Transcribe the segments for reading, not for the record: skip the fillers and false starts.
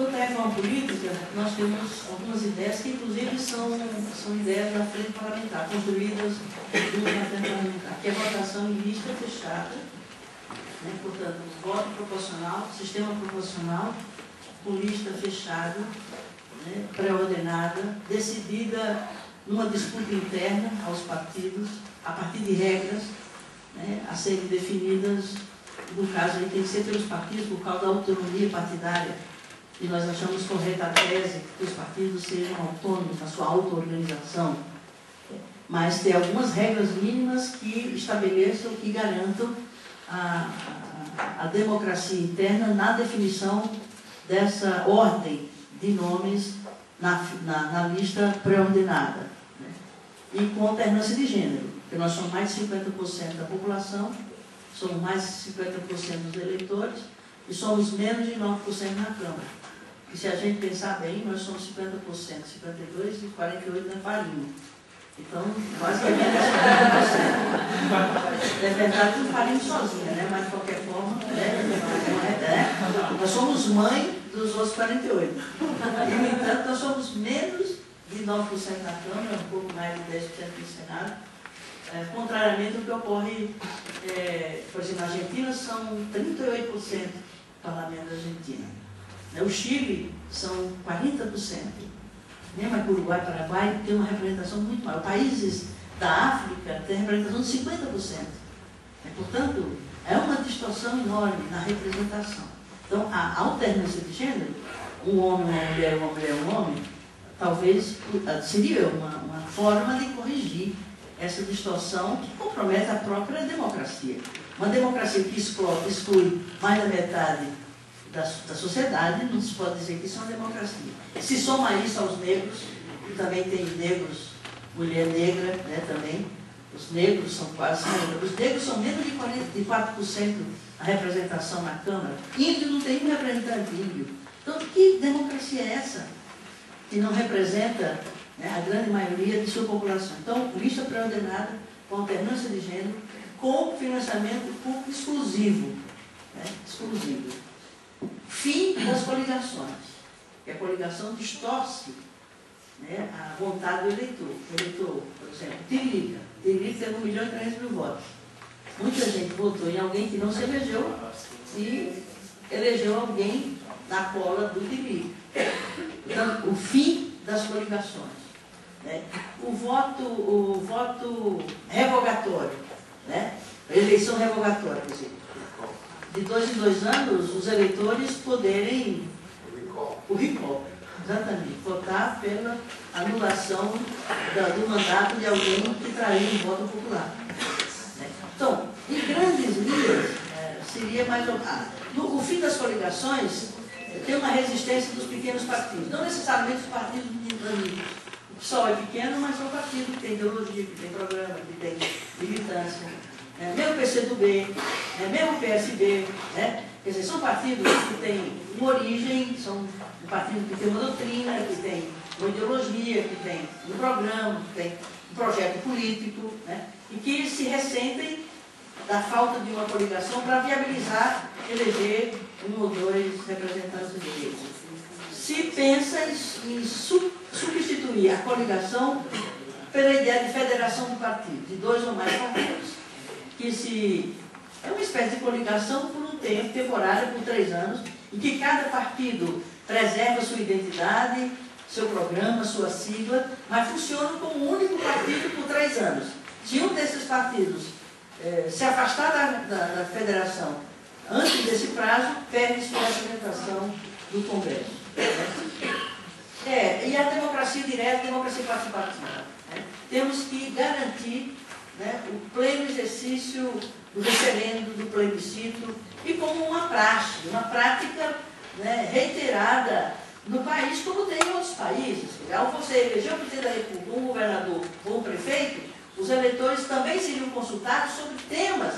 quanto à reforma política, nós temos algumas ideias que, inclusive, são ideias da frente parlamentar, construídas no frente parlamentar, que é a votação em lista fechada, né? Portanto, voto proporcional, sistema proporcional, com lista fechada, né? Pré-ordenada, decidida numa disputa interna aos partidos, a partir de regras, né? A serem definidas, no caso aí tem que ser pelos partidos, por causa da autonomia partidária. E nós achamos correta a tese que os partidos sejam autônomos na sua auto-organização, mas tem algumas regras mínimas que estabeleçam, que garantam a democracia interna na definição dessa ordem de nomes na lista pré-ordenada, né? E com alternância de gênero, porque nós somos mais de 50% da população, somos mais de 50% dos eleitores e somos menos de 9% na Câmara. E se a gente pensar bem, nós somos 50%, 52% e 48% na farinha. Então, basicamente é 50%. É verdade que não farinha sozinha, né? Mas de qualquer forma, nós somos mãe dos outros 48%. E, no entanto, nós somos menos de 9% na Câmara, um pouco mais de 10% no Senado. Contrariamente ao que ocorre, por exemplo, na Argentina são 38% do parlamento da Argentina. O Chile são 40%. Mesmo o Uruguai e o Paraguai tem uma representação muito maior. Países da África têm representação de 50%. Portanto, é uma distorção enorme na representação. Então, a alternância de gênero, um homem, uma mulher, uma mulher, um homem, talvez seria uma forma de corrigir essa distorção que compromete a própria democracia. Uma democracia que exclui mais da metade da sociedade, não se pode dizer que isso é uma democracia. Se soma isso aos negros, que também tem negros, mulher negra, né, também, os negros são quase 50%. Os negros são menos de 44% a representação na Câmara. Índio não tem um representante índio. Então, que democracia é essa que não representa, né, a grande maioria de sua população? Então, lista pré-ordenada, com alternância de gênero, com financiamento público exclusivo. Né, exclusivo. Fim das coligações, que a coligação distorce, né, a vontade do eleitor. O eleitor, por exemplo, Tiririca teve 1.300.000 votos. Muita gente votou em alguém que não se elegeu e elegeu alguém na cola do Tiririca. Então, o fim das coligações. Né? O voto revogatório, né? A eleição revogatória, quer dizer, de 2 em 2 anos, os eleitores poderem, o recall, exatamente, votar pela anulação do mandato de alguém que traiu o voto popular. Então, em grandes linhas, seria mais ou menos. O fim das coligações tem uma resistência dos pequenos partidos, não necessariamente os partidos amigos. O PSOL é pequeno, mas são partidos que têm ideologia, que têm programa, que têm militância. Mesmo o PCdoB, mesmo o PSB, né? Quer dizer, são partidos que têm uma origem, são um partido que tem uma doutrina, que tem uma ideologia, que tem um programa, que tem um projeto político, né? E que se ressentem da falta de uma coligação para viabilizar eleger 1 ou 2 representantes eleitos. Se pensa em substituir a coligação pela ideia de federação de partidos, de 2 ou mais partidos, que é uma espécie de coligação por um tempo temporário, por 3 anos, em que cada partido preserva sua identidade, seu programa, sua sigla, mas funciona como um único partido por 3 anos. Se um desses partidos se afastar da federação antes desse prazo, perde sua representação no Congresso. E a democracia direta, a democracia participativa. Temos que garantir, né, o pleno exercício do referendo, do plebiscito, e como uma praxe, uma prática, né, reiterada no país, como tem em outros países. Ao você eleger o presidente da República, um governador ou um prefeito, os eleitores também seriam consultados sobre temas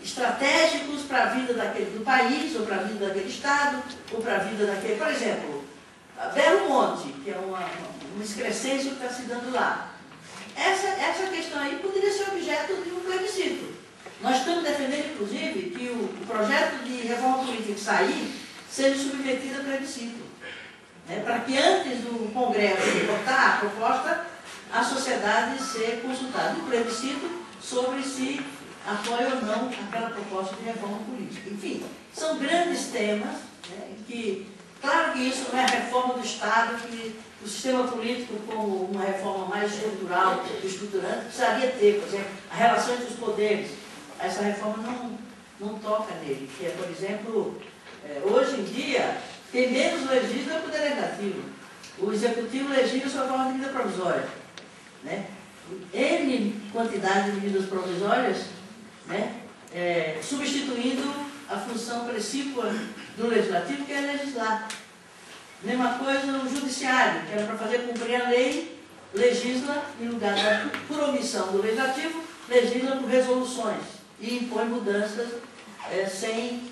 estratégicos para a vida do país, ou para a vida daquele estado, ou para a vida daquele... Por exemplo, Belo Monte, que é uma excrescência que está se dando lá. Essa questão aí poderia ser objeto de um plebiscito. Nós estamos defendendo, inclusive, que o projeto de reforma política que sair seja submetido a plebiscito. né, para que antes do Congresso votar a proposta, a sociedade ser consultada no plebiscito sobre se apoia ou não aquela proposta de reforma política. Enfim, são grandes temas, né, que, claro que isso não é a reforma do Estado, que o sistema político, como uma reforma mais estrutural, estruturante, precisaria ter, por exemplo, a relação entre os poderes. Essa reforma não toca nele, que é, por exemplo, hoje em dia, quem menos legisla é o Poder Legislativo. O Executivo legisla sobre a forma de medida provisória, né? N quantidade de medidas provisórias, né, substituindo a função precípua do Legislativo, que é legislar. Mesma coisa no Judiciário, que era para fazer cumprir a lei, legisla em lugar da, por omissão do Legislativo, legisla por resoluções e impõe mudanças sem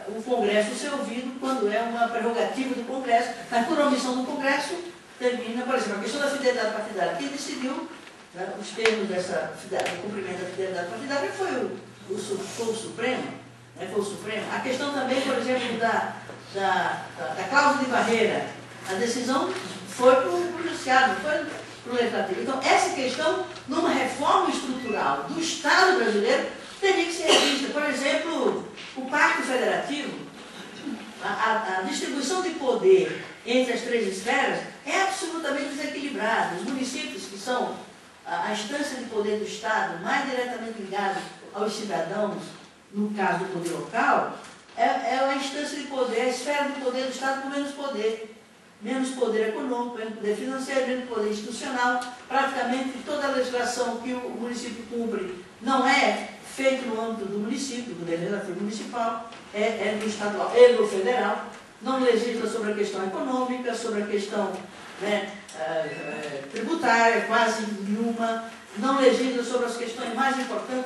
o Congresso ser ouvido, quando é uma prerrogativa do Congresso, mas por omissão do Congresso termina, por exemplo, a questão da fidelidade partidária. Quem decidiu, né, os termos do cumprimento da fidelidade partidária foi o Supremo, né, foi o Supremo. A questão também, por exemplo, da cláusula de barreira, a decisão foi para o Judiciário, não foi para o Legislativo. Então, essa questão, numa reforma estrutural do Estado brasileiro, teria que ser revista. Por exemplo, o Pacto Federativo, a distribuição de poder entre as três esferas é absolutamente desequilibrada. Os municípios, que são a instância de poder do Estado mais diretamente ligada aos cidadãos, no caso do poder local, é a instância de poder, a esfera de poder do Estado com menos poder. Menos poder econômico, menos poder financeiro, menos poder institucional. Praticamente toda a legislação que o município cumpre não é feita no âmbito do município, do legislativo municipal, é do estadual e do federal. Não legisla sobre a questão econômica, sobre a questão, né, tributária, quase nenhuma. Não legisla sobre as questões mais importantes,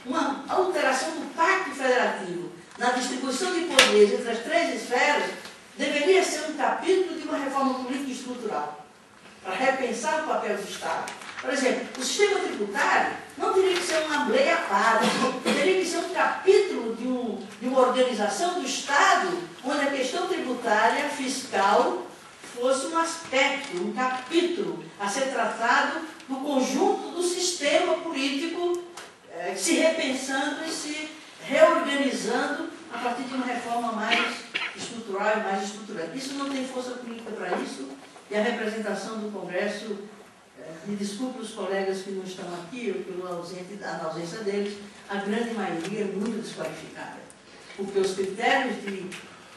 uma alteração do Pacto Federativo na distribuição de poderes entre as três esferas deveria ser um capítulo de uma reforma política estrutural, para repensar o papel do Estado. Por exemplo, o sistema tributário não teria que ser uma lei à parte, teria que ser um capítulo de uma organização do Estado, onde a questão tributária, fiscal, fosse um aspecto, um capítulo a ser tratado no conjunto do sistema político, se repensando e se reorganizando a partir de uma reforma mais estrutural e mais estruturante. Isso não tem força política para isso, e a representação do Congresso, me desculpe os colegas que não estão aqui, ou pela ausência deles, a grande maioria é muito desqualificada, porque os critérios de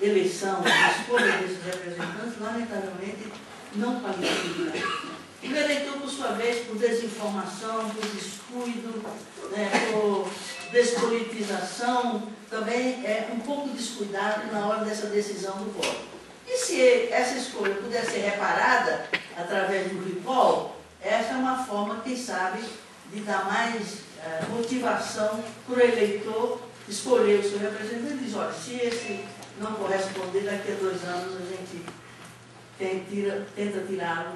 eleição, de escolha desses representantes, lamentavelmente, não qualificam. O eleitor, por sua vez, por desinformação, por descuido, né, por despolitização, também é um pouco descuidado na hora dessa decisão do voto. E se essa escolha puder ser reparada através do recall, essa é uma forma, quem sabe, de dar mais motivação para o eleitor escolher o seu representante e diz, olha, se esse não corresponder, daqui a 2 anos a gente tenta tirá-lo,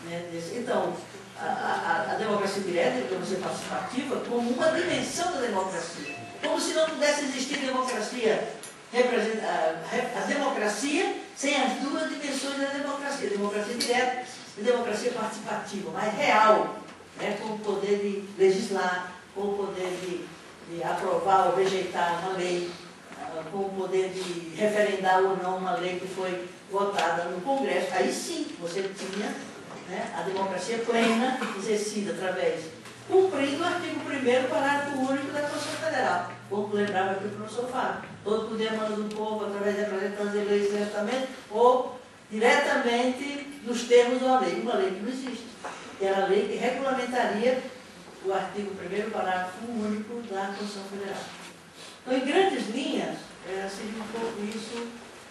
né, desse. Então, a democracia direta, a democracia participativa, como uma dimensão da democracia. Como se não pudesse existir democracia, a democracia sem as duas dimensões da democracia, democracia direta e democracia participativa, mais real, né, com o poder de legislar, com o poder de aprovar ou rejeitar uma lei, com o poder de referendar ou não uma lei que foi votada no Congresso. Aí sim, você tinha, né, a democracia plena exercida através, cumprindo o artigo 1º, parágrafo único da Constituição Federal. Como lembrava aqui o professor Fábio, todo poder emana do povo através de representantes eleitos diretamente ou diretamente nos termos de uma lei que não existe. Que era a lei que regulamentaria o artigo 1º, parágrafo único da Constituição Federal. Então, em grandes linhas, seria um pouco isso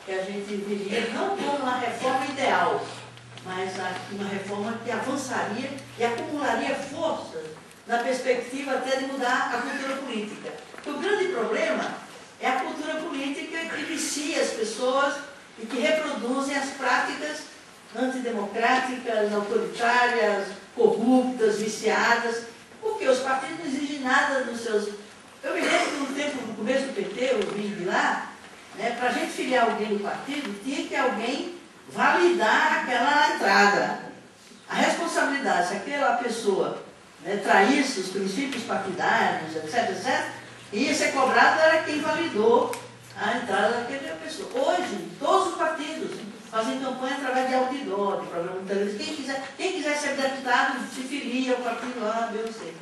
que a gente viria, não como uma reforma ideal, mas uma reforma que avançaria e acumularia forças na perspectiva até de mudar a cultura política. Porque o grande problema é a cultura política que vicia as pessoas e que reproduzem as práticas antidemocráticas, autoritárias, corruptas, viciadas, porque os partidos não exigem nada dos seus... Eu me lembro que no começo do PT, eu vim de lá, né, para a gente filiar alguém no partido, tinha que alguém validar aquela entrada. A responsabilidade, se aquela pessoa, né, traísse os princípios partidários, etc., ia ser cobrado era quem validou a entrada daquela pessoa. Hoje, todos os partidos fazem campanha através de outdoor, de programa de televisão. Quem quiser ser deputado, se filia ao partido A, B ou C.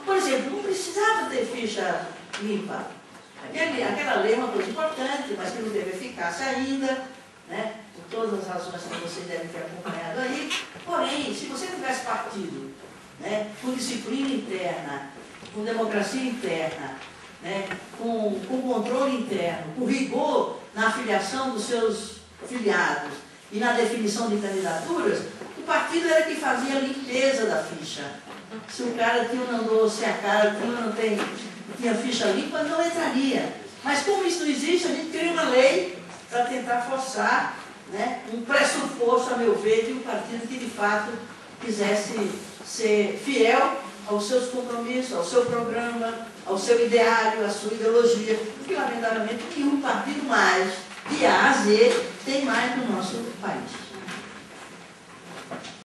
Por exemplo, não precisava ter ficha limpa. Aquela lei é uma coisa importante, mas que não teve eficácia ainda, né? Por todas as razões que vocês devem ter acompanhado aí. Porém, se você tivesse partido, né, com disciplina interna, com democracia interna, né, com controle interno, com rigor na afiliação dos seus filiados e na definição de candidaturas, o partido era que fazia a limpeza da ficha. Se o cara não andou sem a cara, não tinha ficha limpa, não entraria. Mas como isso não existe, a gente cria uma lei para tentar forçar, né, um pressuposto, a meu ver, de um partido que de fato quisesse ser fiel aos seus compromissos, ao seu programa, ao seu ideário, à sua ideologia, porque lamentavelmente nenhum partido mais, de A a Z, tem mais no nosso país.